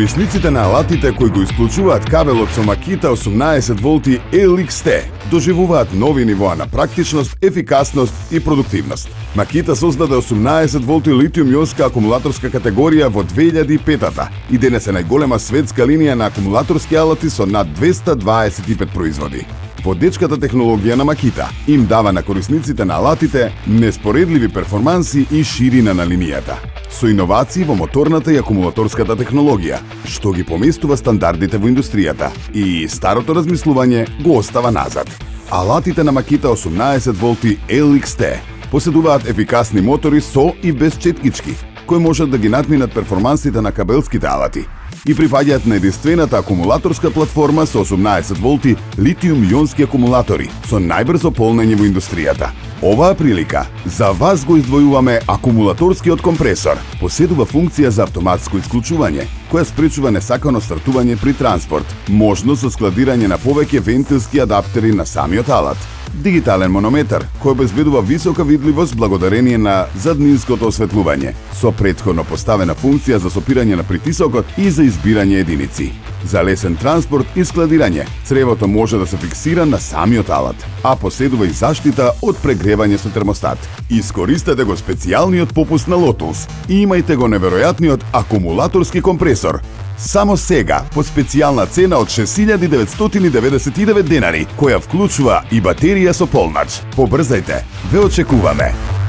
Корисниците на алатите кои го исклучуваат кабелот со Makita 18 волти LXT доживуваат нови нивоа на практичност, ефикасност и продуктивност. Makita создаде 18 волти литиум-ионска акумулаторска категорија во 2005-та и денес е најголема светска линија на акумулаторски алати со над 225 производи. Водечката технологија на Makita им дава на корисниците на алатите неспоредливи перформанси и ширина на линијата, со иновации во моторната и акумулаторската технологија, што ги поместува стандардите во индустријата и старото размислување го остава назад. Алатите на Makita 18 волти LXT поседуваат ефикасни мотори со и без четкички, кои можат да ги надминат перформансите на кабелските алати и припаѓаат на единствената акумулаторска платформа со 18 волти литиум-ионски акумулатори со најбрзо полнење во индустријата. Оваа прилика за вас го издвојуваме акумулаторскиот компресор. Поседува функција за автоматско исклучување, која спречува несакано стартување при транспорт, можност за складирање на повеќе вентилски адаптери на самиот алат, дигитален манометар, кој обезбедува висока видливост благодарение на заднинското осветлување, со претходно поставена функција за сопирање на притисокот и за избирање единици. За лесен транспорт и складирање, цревото може да се фиксира на самиот алат, а поседува и заштита од прегревање со термостат. Искористете го специјалниот попуст на Lotus и имајте го неверојатниот акумулаторски компресор. Само сега, по специјална цена од 6.999 денари, која вклучува и батерија со полнач. Побрзајте, ве очекуваме!